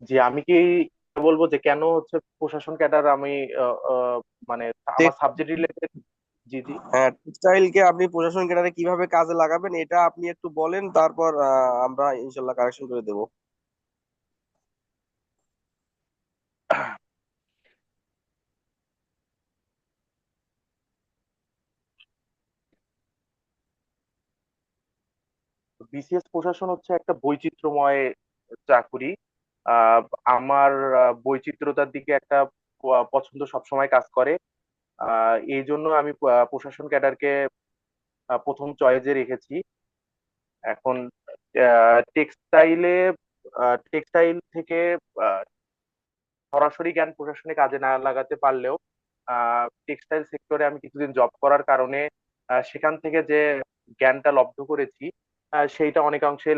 জি, আমি কি বলবো যে কেন হচ্ছে প্রশাসন ক্যাডার আমি আহ, আহ, মানে আমার সাবজেক্ট রিলেটেড। জি জি। হ্যাঁ, টেক্সটাইল কে আপনি প্রশাসন ক্যাডারে কিভাবে কাজে লাগাবেন এটা আপনি একটু বলেন, তারপর আমরা ইনশাল্লাহ কারেকশন করে দেবো। বিসিএস প্রশাসন হচ্ছে একটা বৈচিত্র্যময় চাকুরি। আহ, আমার বৈচিত্র্যতার দিকে একটা পছন্দ সবসময় কাজ করে। এই জন্য আমি প্রশাসন ক্যাডারকে প্রথম চয়েসে রেখেছি। এখন টেক্সটাইলে টেক্সটাইল থেকে আহ, সরাসরি জ্ঞান প্রশাসনে কাজে না লাগাতে পারলেও টেক্সটাইল সেক্টরে আমি কিছুদিন জব করার কারণে সেখান থেকে যে জ্ঞানটা লব্ধ করেছি সেইটা অনেকাংশে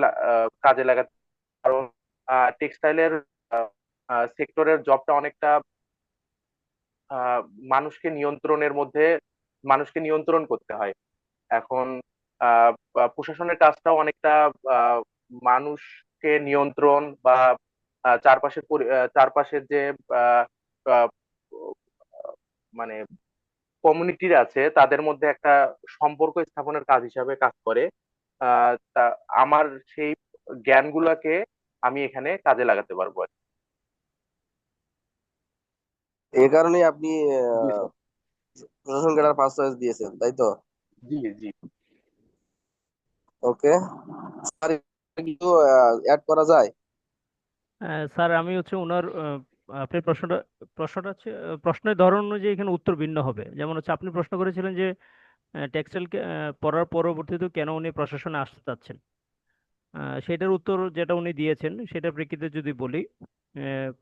কাজে লাগাতে। কারণ টেক্সটাইলের সেক্টরের জবটা অনেকটা আহ, মানুষকে নিয়ন্ত্রণের মধ্যে মানুষকে নিয়ন্ত্রণ করতে হয়। এখন প্রশাসনের কাজটাও অনেকটা আহ, মানুষকে নিয়ন্ত্রণ বা চারপাশের যে আহ, আহ, মানে কমিউনিটির আছে তাদের মধ্যে একটা সম্পর্ক স্থাপনের কাজ হিসাবে কাজ করে। তা আমার সেই জ্ঞানগুলোকে আমি এখানে কাজে লাগাতে পারবো আর কি। এই কারণেই আপনি জি আহ, স্যার। প্রশাসন ক্যাডার ফার্স্ট চয়েস দিয়েছেন, তাই তো? জি জি। ওকে স্যার, কিছু অ্যাড করা যায়? স্যার আমি হচ্ছে ওনার আপনার প্রশ্নটা হচ্ছে প্রশ্নের ধরন অনুযায়ী এখানে উত্তর ভিন্ন হবে। যেমন হচ্ছে আপনি প্রশ্ন করেছিলেন যে টেক্সটাইলকে পড়ার পরবর্তীতে কেন উনি প্রশাসনে আসতে চাচ্ছেন। সেটার উত্তর যেটা উনি দিয়েছেন সেটার প্রেক্ষিতে যদি বলি,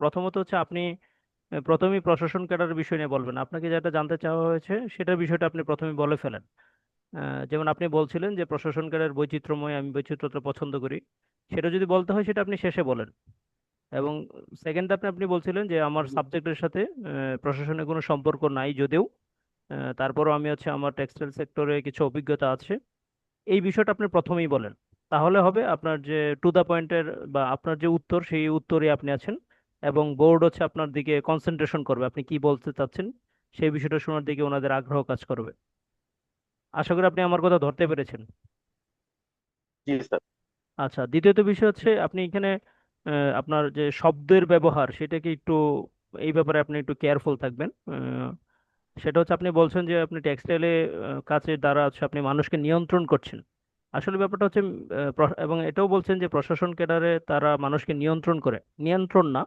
প্রথমত হচ্ছে আপনি প্রথমেই প্রশাসন ক্যাডারের বিষয় নিয়ে বলবেন। আপনাকে যেটা জানতে চাওয়া হয়েছে সেটার বিষয়টা আপনি প্রথমে বলে ফেলেন। যেমন আপনি বলছিলেন যে প্রশাসন ক্যাডার বৈচিত্র্যময়, আমি বৈচিত্র্যতা পছন্দ করি। সেটা যদি বলতে হয় সেটা আপনি শেষে বলেন। এবং সেকেন্ড আপনি আপনি বলছিলেন যে আমার জি সাবজেক্টের সাথে প্রশাসনের কোনো সম্পর্ক নাই যদিও তারপরও আমি হচ্ছে আমার টেক্সটাইল সেক্টরে কিছু অভিজ্ঞতা আছে। এই বিষয়টা আপনি প্রথমেই বলেন। তাহলে হবে আপনার যে টু দা পয়েন্টের বা আপনার যে উত্তর সেই উত্তরে আপনি আছেন। এবং বোর্ড হচ্ছে আপনার দিকে কনসেন্ট্রেশন করবে, আপনি কি বলতে চাচ্ছেন সেই বিষয়টা শোনার দিকে ওনাদের আগ্রহ কাজ করবে। আশা করি আপনি আমার কথা ধরতে পেরেছেন। জি স্যার। আচ্ছা, দ্বিতীয়ত বিষয় হচ্ছে আপনি এখানে আপনার যে শব্দের ব্যবহার সেটাকে একটু, এই ব্যাপারে আপনি একটু কেয়ারফুল থাকবেন। সেটা হচ্ছে আপনি বলছেন যে আপনি টেক্সটাইলে কাজের দ্বারা হচ্ছে আপনি মানুষকে নিয়ন্ত্রণ করছেন। আসলে ব্যাপারটা হচ্ছে এবং এটাও বলছেন যে প্রশাসন ক্যাডারে তারা মানুষকে নিয়ন্ত্রণ করে, নিয়ন্ত্রণ না।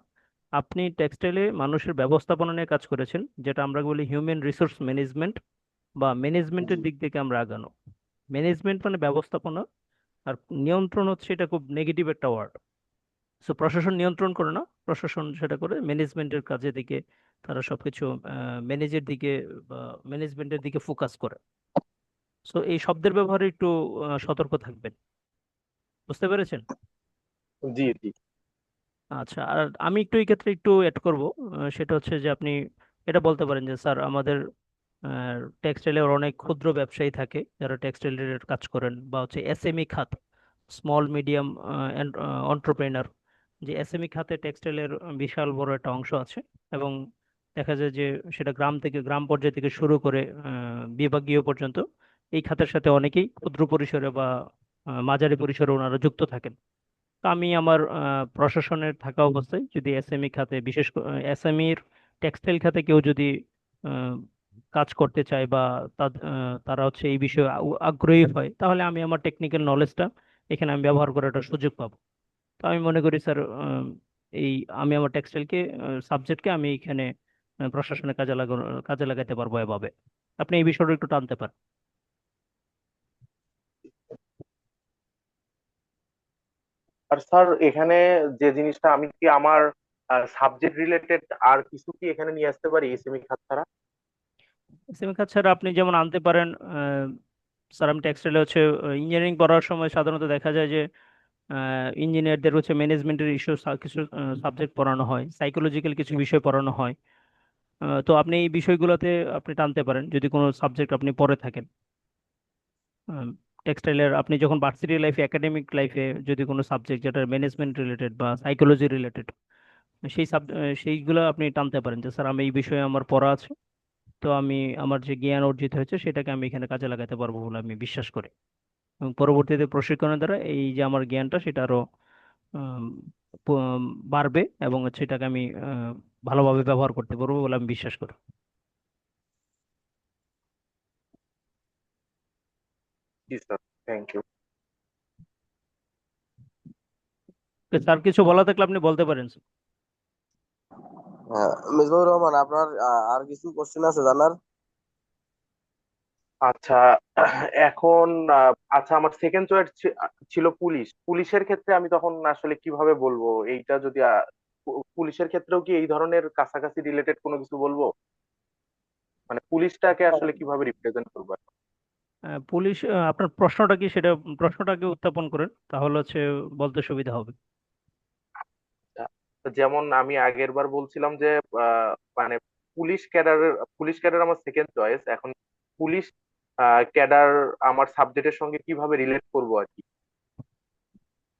আপনি টেক্সটাইলে মানুষের ব্যবস্থাপনা নিয়ে কাজ করেছেন, যেটা আমরা বলি হিউম্যান রিসোর্স ম্যানেজমেন্ট বা জি ম্যানেজমেন্টের দিক থেকে আমরা আগানো। ম্যানেজমেন্ট মানে ব্যবস্থাপনা, আর নিয়ন্ত্রণ হচ্ছে এটা খুব নেগেটিভ একটা ওয়ার্ড। সো প্রশাসন নিয়ন্ত্রণ করে না, প্রশাসন সেটা করে ম্যানেজমেন্টের কাজের দিকে, তারা সবকিছু ম্যানেজের দিকে বা ম্যানেজমেন্টের দিকে ফোকাস করে। সো এই শব্দের ব্যবহারে একটু সতর্ক থাকবেন। বুঝতে পেরেছেন? জি। জি আচ্ছা, আর আমি একটু এই ক্ষেত্রে একটু অ্যাড করব। সেটা হচ্ছে যে আপনি এটা বলতে পারেন যে স্যার আমাদের টেক্সটাইলের অনেক ক্ষুদ্র ব্যবসায়ী থাকে যারা টেক্সটাইল রিলেটেড কাজ করেন, বা হচ্ছে এসএমই খাত, স্মল মিডিয়াম এন্টারপ্রেনার। যে এসএমই খাতে টেক্সটাইলের বিশাল বড় একটা অংশ আছে। এবং দেখা যায় যে সেটা গ্রাম থেকে, গ্রাম পর্যায় থেকে শুরু করে বিভাগীয় পর্যন্ত এই খাতের সাথে অনেকেই ক্ষুদ্র পরিসরে বা মাঝারি পরিসরে ওনারা যুক্ত থাকেন। তো আমি আমার প্রশাসনের থাকা অবস্থায় যদি এসএমই খাতে, বিশেষ এসএমইর টেক্সটাইল খাতে কেউ যদি আহ, কাজ করতে চায় বা তারা হচ্ছে এই বিষয়ে আগ্রহী হয়, তাহলে আমি আমার টেকনিক্যাল নলেজটা এখানে আমি ব্যবহার করার একটা সুযোগ পাবো। তো আমি মনে করি স্যার, এই আমি আমার টেক্সটাইলকে সাবজেক্টকে আমি এখানে প্রশাসনের কাজে লাগাতে পারবো এভাবে। আপনি এই বিষয়টা একটু টানতে পারেন। আর স্যার এখানে যে জিনিসটা আমি কি আমার সাবজেক্ট রিলেটেড আর কিছু কি এখানে নিয়ে আসতে পারি এসএমই খাত ছাড়া? এসএমই খাত ছাড়া আপনি যেমন আনতে পারেন, স্যার আমি টেক্সটাইলে হচ্ছে ইঞ্জিনিয়ারিং পড়ার সময় সাধারণত দেখা যায় যে ইঞ্জিনিয়ারদের হচ্ছে ম্যানেজমেন্টের ইস্যু কিছু সাবজেক্ট পড়ানো হয়, সাইকোলজিক্যাল কিছু বিষয় পড়ানো হয়। তো আপনি এই বিষয়গুলোতে আপনি টানতে পারেন যদি কোনো সাবজেক্ট আপনি পড়ে থাকেন। টেক্সটাইলের আপনি যখন ভার্সিটি লাইফে, একাডেমিক লাইফে যদি কোনো সাবজেক্ট যেটা ম্যানেজমেন্ট রিলেটেড বা সাইকোলজি রিলেটেড, সেইগুলো আপনি টানতে পারেন যে স্যার আমি এই বিষয়ে আমার পড়া আছে, তো আমি আমার যে জ্ঞান অর্জিত হয়েছে সেটাকে আমি এখানে কাজে লাগাতে পারবো বলে আমি বিশ্বাস করি। এবং পরবর্তীতে প্রশিক্ষণের দ্বারা এই যে আমার জ্ঞানটা সেটা আরো আম, বাড়বে, এবং সেটাকে আমি ভালোভাবে ব্যবহার করতে পারবো বলে আমি বিশ্বাস করি। জি স্যার, থ্যাংক ইউ। তো স্যার কিছু বলা থাকলে আপনি বলতে পারেন। হ্যাঁ, মেজবাহুর রহমান, আপনার আর কিছু কোশ্চেন আছে জানার? আচ্ছা, এখন আচ্ছা, আমার সেকেন্ড চয়েস ছিল পুলিশ। পুলিশের ক্ষেত্রে আমি তখন আসলে কিভাবে বলবো এইটা, যদি পুলিশের ক্ষেত্রেও কি এই ধরনের কাছাকাছি রিলেটেড কোনো কিছু বলবো? মানে পুলিশটাকে আসলে কিভাবে রিপ্রেজেন্ট করবো? পুলিশ, আপনার প্রশ্নটা কি সেটা, প্রশ্নটাকে উত্থাপন করেন, তাহলে হচ্ছে বলতে সুবিধা হবে। আচ্ছা, তো যেমন আমি আগের বার বলছিলাম যে মানে পুলিশ ক্যাডার আমার সেকেন্ড চয়েস। এখন পুলিশ ক্যাডার আমার সাবজেক্টের সঙ্গে কিভাবে রিলেট করব আর কি,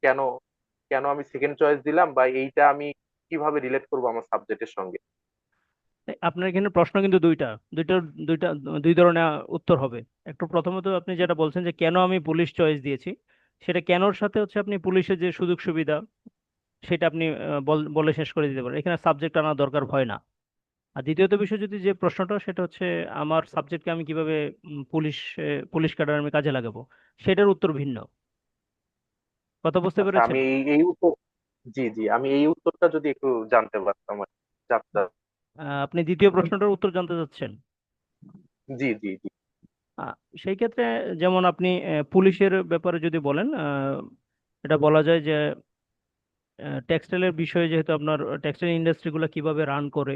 কেন কেন আমি সেকেন্ড চয়েস দিলাম, বা এইটা আমি কিভাবে রিলেট করব আমার সাবজেক্টের সঙ্গে? আপনার এখানে প্রশ্ন কিন্তু দুইটা, দুইটা দুইটা দুই ধরনের উত্তর হবে। একটু প্রথমত আপনি যেটা বলছেন যে কেন আমি পুলিশ চয়েস দিয়েছি, সেটা কেনর সাথে হচ্ছে আপনি পুলিশের যে সুযোগ সুবিধা সেটা আপনি বলে শেষ করে দিতে পারেন, এখানে সাবজেক্ট আনার দরকার হয় না। আর দ্বিতীয়ত বিষয় যদি যে প্রশ্নটা সেটা হচ্ছে আমার সাবজেক্টকে আমি কিভাবে পুলিশ ক্যাডার আমি কাজে লাগাবো, সেটার উত্তর ভিন্ন। কথা বুঝতে আচ্ছা, পেরেছেন? আমি এই উত্তর, জি জি, আমি এই উত্তরটা যদি একটু জানতে পারতাম আর কি, জানতে। আপনি দ্বিতীয় প্রশ্নটার উত্তর জানতে চাচ্ছেন? জি জি জি। আহ, সেই ক্ষেত্রে যেমন আপনি পুলিশের ব্যাপারে যদি বলেন, এটা বলা যায় যে টেক্সটাইলের বিষয়ে, যেহেতু আপনার টেক্সটাইল ইন্ডাস্ট্রিগুলো কিভাবে রান করে,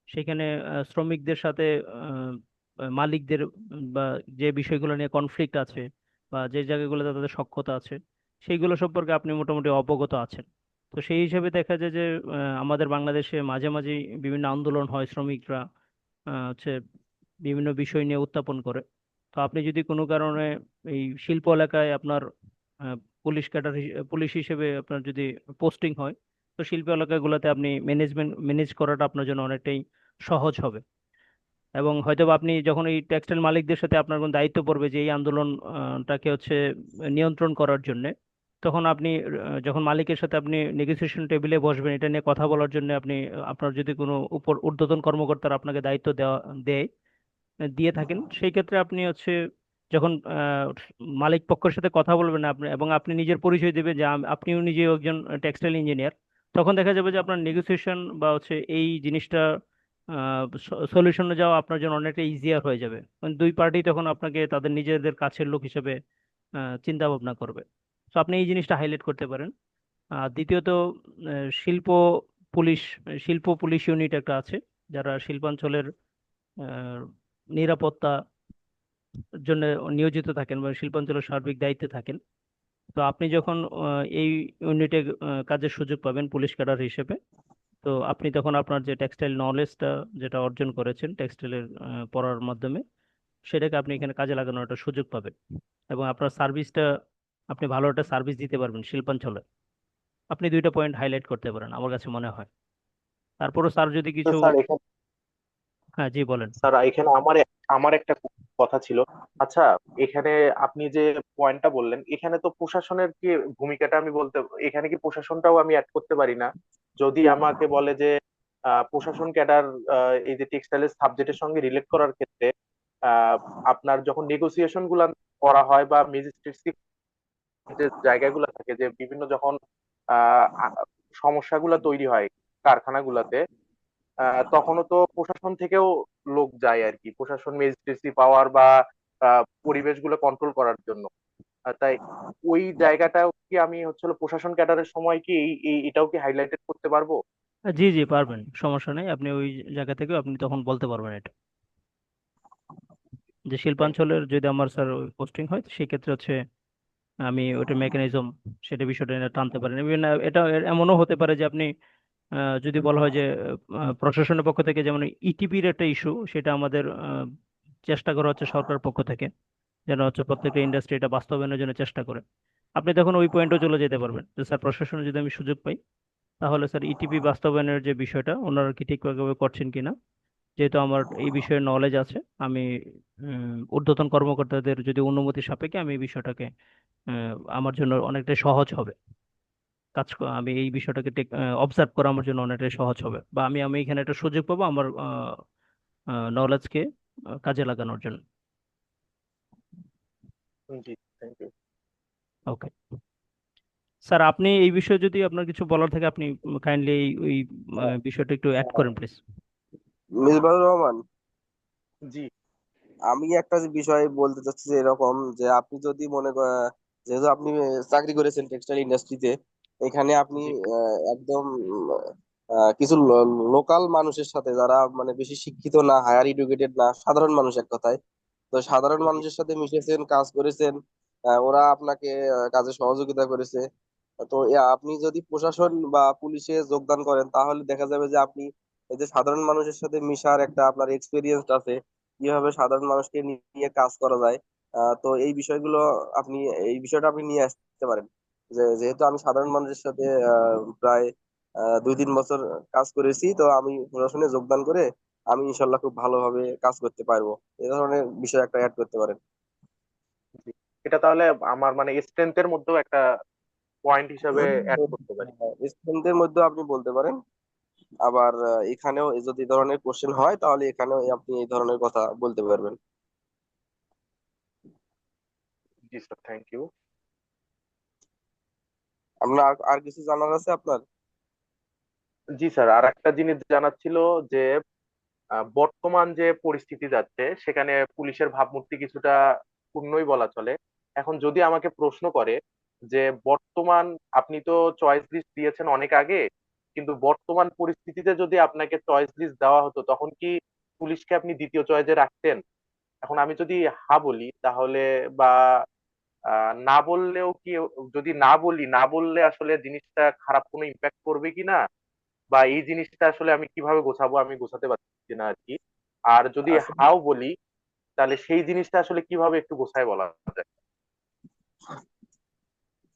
সেখানে শ্রমিকদের সাথে আহ, মালিকদের বা যে বিষয়গুলো নিয়ে কনফ্লিক্ট আছে বা যে জায়গাগুলোতে তাদের সখ্যতা আছে, সেইগুলো সম্পর্কে আপনি মোটামুটি অবগত আছেন। তো সেই হিসেবে দেখা যায় যে আমাদের বাংলাদেশে মাঝে মাঝে বিভিন্ন আন্দোলন হয়, শ্রমিকরা হচ্ছে বিভিন্ন বিষয় নিয়ে উত্থাপন করে। তো আপনি যদি কোনো কারণে এই শিল্প এলাকায় আপনার আহ, পুলিশ হিসেবে আপনার যদি পোস্টিং হয়, তো শিল্প এলাকাগুলোতে আপনি ম্যানেজ করাটা আপনার জন্য অনেকটাই সহজ হবে। এবং হয়তো বা আপনি যখন এই টেক্সটাইল মালিকদের সাথে আপনার কোন দায়িত্ব পড়বে যে এই আন্দোলনটাকে হচ্ছে নিয়ন্ত্রণ করার জন্য, তখন আপনি যখন মালিকের সাথে আপনি নেগোসিয়েশন টেবিলে বসবেন এটা নিয়ে কথা বলার জন্য, আপনি আপনার যদি কোনো ঊর্ধ্বতন কর্মকর্তারা আপনাকে দায়িত্ব দেয় দিয়ে থাকেন, সেই ক্ষেত্রে আপনি হচ্ছে যখন মালিক পক্ষের সাথে কথা বলবেন আপনি, এবং আপনি নিজের পরিচয় দেবেন যে আপনিও নিজে একজন টেক্সটাইল ইঞ্জিনিয়ার, তখন দেখা যাবে যে আপনার নেগোসিয়েশন বা হচ্ছে এই জিনিসটা সলিউশনে যাওয়া আপনার জন্য অনেকটা ইজিয়ার হয়ে যাবে। কারণ দুই পার্টি তখন আপনাকে তাদের নিজেদের কাছের লোক হিসেবে চিন্তা ভাবনা করবে। তো আপনি এই জিনিসটা হাইলাইট করতে পারেন। আর দ্বিতীয়ত শিল্প পুলিশ শিল্প পুলিশ ইউনিট একটা আছে, যারা শিল্পাঞ্চলের আহ, নিরাপত্তা জন্য নিয়োজিত থাকেন বা শিল্পাঞ্চলের সার্বিক দায়িত্বে থাকেন। তো আপনি যখন এই ইউনিটে কাজের সুযোগ পাবেন পুলিশ ক্যাডার হিসেবে, তো আপনি তখন আপনার যে টেক্সটাইল নলেজটা যেটা অর্জন করেছেন টেক্সটাইলের পড়ার মাধ্যমে, সেটাকে আপনি এখানে কাজে লাগানোর একটা সুযোগ পাবেন। এবং আপনার সার্ভিসটা, আপনি ভালো একটা সার্ভিস দিতে পারবেন শিল্পাঞ্চলে। আপনি দুইটা পয়েন্ট হাইলাইট করতে পারেন আমার কাছে মনে হয়। তারপরও স্যার যদি তো কিছু। স্যার এখানে, হ্যাঁ, জি বলেন। স্যার এখানে আমার একটা কথা ছিল। আচ্ছা, এখানে আপনি যে পয়েন্টটা বললেন, এখানে তো প্রশাসনের কি ভূমিকাটা আমি বলতে, এখানে কি প্রশাসনটাও আমি অ্যাড করতে পারি না? যদি আমাকে বলে যে প্রশাসন ক্যাডার এই যে টেক্সটাইলের সাবজেক্টের সঙ্গে রিলেট করার ক্ষেত্রে আহ, আপনার যখন নেগোসিয়েশন গুলা করা হয় বা ম্যাজিস্ট্রেটস যে জায়গাগুলো থাকে, যে বিভিন্ন যখন আহ আ- সমস্যাগুলো তৈরি হয় কারখানাগুলাতে, তখনও তো প্রশাসন থেকেও লোক যায় আর কি, প্রশাসন ম্যাজিস্ট্রেসি পাওয়ার বা পরিবেশগুলো কন্ট্রোল করার জন্য। তাই ওই জায়গাটাও কি আমি হচ্ছে হলো প্রশাসন ক্যাডারের সময় কি এটাও কি হাইলাইটেড করতে পারবো? জি জি, পারবেন, সমস্যা নেই। আপনি ওই জায়গা থেকে আপনি তখন বলতে পারবেন এটা, যে থ্যাংক ইউ। শিল্পাঞ্চলের যদি আমার স্যার পোস্টিং হয় সেই ক্ষেত্রে হচ্ছে আমি ওটা মেকানিজম, সেটা বিষয়টা নিয়ে টানতে পারেন। Even, এটা এমনও হতে পারে যে আপনি যদি বলা হয় যে প্রশাসনের পক্ষ থেকে যেমন ইটিপির একটা ইস্যু, সেটা আমাদের চেষ্টা করা হচ্ছে সরকার পক্ষ থেকে, যেন হচ্ছে প্রত্যেকটা ইন্ডাস্ট্রি এটা বাস্তবায়নের জন্য চেষ্টা করে। আপনি তখন ওই পয়েন্টও চলে যেতে পারবেন যে স্যার প্রশাসনে যদি আমি সুযোগ পাই, তাহলে স্যার ইটিপি বাস্তবায়নের যে বিষয়টা ওনারা কি ঠিকভাবে করছেন কিনা, যেহেতু আমার এই বিষয়ে নলেজ আছে, আমি ঊর্ধ্বতন কর্মকর্তাদের যদি অনুমতি সাপেক্ষে আমি এই বিষয়টাকে আমার জন্য অনেকটাই সহজ হবে। আমি এই বিষয়টাকে অবজার্ভ করা আমার জন্য অনেকটাই সহজ হবে, বা আমি আমি এখানে একটা সুযোগ পাবো আমার নলেজকে কাজে লাগানোর জন্য। জি, থ্যাংক ইউ। ওকে স্যার, আপনি এই বিষয়ে যদি আপনার কিছু বলার থাকে আপনি কাইন্ডলি ওই বিষয়টা একটু অ্যাড করেন প্লিজ। মিসবাহুর রহমান, জি। আমি একটা যে বিষয় বলতে চাচ্ছি যে এরকম যে আপনি যদি মনে করেন, যেহেতু আপনি চাকরি করেছেন টেক্সটাইল ইন্ডাস্ট্রিতে, এখানে আপনি জি। একদম কিছু লোকাল মানুষের সাথে, যারা মানে বেশি শিক্ষিত না, হায়ার এডুকেটেড না, সাধারণ মানুষ এক কথায়, তো সাধারণ জি। মানুষের সাথে মিশেছেন, কাজ করেছেন, ওরা আপনাকে কাজে সহযোগিতা করেছে। তো আপনি যদি প্রশাসন বা পুলিশে যোগদান করেন, তাহলে দেখা যাবে যে আপনি এই যে সাধারণ মানুষের সাথে মিশার একটা আপনার এক্সপিরিয়েন্স আছে, কিভাবে সাধারণ মানুষকে নিয়ে কাজ করা যায়। তো এই বিষয়গুলো আপনি, এই বিষয়টা আপনি নিয়ে আসতে পারেন। যেহেতু আমি সাধারণ মানুষের সাথে প্রায় 2-3 বছর কাজ করেছি, তো আমি প্রশাসনে যোগদান করে আমি ইনশাল্লাহ খুব ভালোভাবে কাজ করতে পারবো। এই ধরনের বিষয় একটা অ্যাড করতে পারেন। জি। এটা তাহলে আমার মানে স্ট্রেংথের মধ্যেও একটা পয়েন্ট হিসাবে অ্যাড করতে পারি। স্টুডেন্টদের মধ্যে আপনি বলতে পারেন। আবার এখানেও যদি এই ধরনের কোশ্চেন হয়, তাহলে এখানেও আপনি এই ধরনের কথা বলতে পারবেন। জি স্যার, থ্যাংক ইউ। আপনার আর আর কিছু জানার আছে আপনার? জি স্যার, আর একটা জিনিস জানার ছিল যে বর্তমান যে পরিস্থিতি যাচ্ছে সেখানে পুলিশের ভাবমূর্তি কিছুটা ক্ষুণ্ণই বলা চলে। এখন যদি আমাকে প্রশ্ন করে যে বর্তমান, আপনি তো চয়েস লিস্ট দিয়েছেন অনেক আগে, কিন্তু বর্তমান পরিস্থিতিতে যদি আপনাকে চয়েস লিস্ট দেওয়া হতো তখন কি পুলিশকে আপনি দ্বিতীয় চয়েসে রাখতেন? এখন আমি যদি হা বলি তাহলে, বা না বললেও কি, যদি না বলি, না বললে আসলে জিনিসটা খারাপ কোনো ইম্প্যাক্ট করবে কিনা, বা এই জিনিসটা আসলে আমি কিভাবে গোছাবো, আমি গোছাতে পারছি না আর কি। আর যদি আসলে হাও বলি তাহলে সেই জিনিসটা আসলে কিভাবে একটু গোছায় বলা যায়?